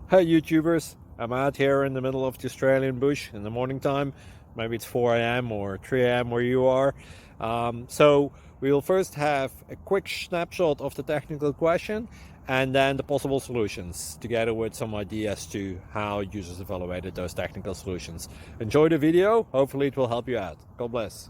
Hey YouTubers, I'm out here in the middle of the Australian bush in the morning time. Maybe it's 4 a.m. or 3 a.m. where you are. So we will first have a quick snapshot of the technical question and then the possible solutions, together with some ideas to how users evaluated those technical solutions. Enjoy the video, hopefully it will help you out. God bless.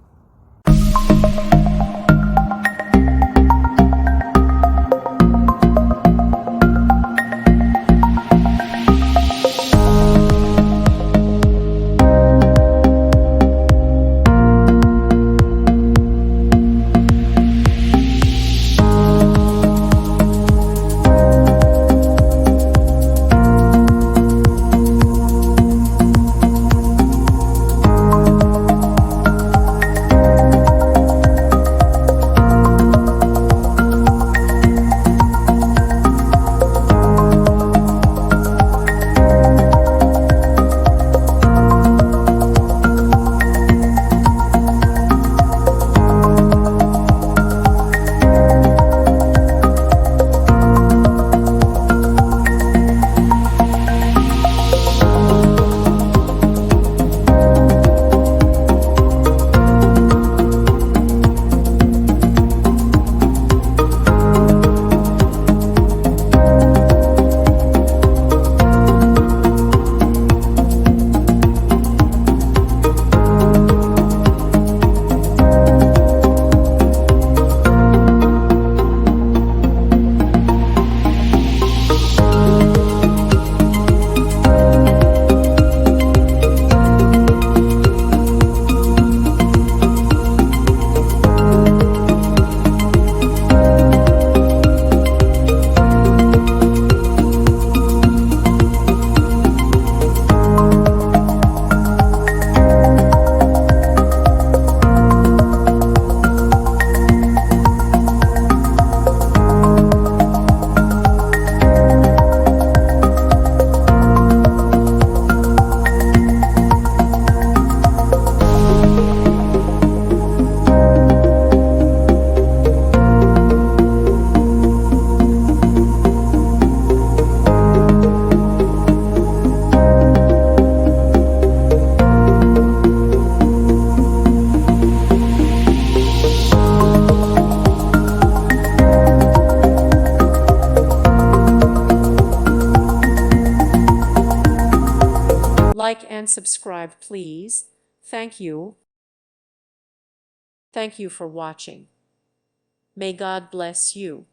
Like and subscribe, please. Thank you. Thank you for watching. May God bless you.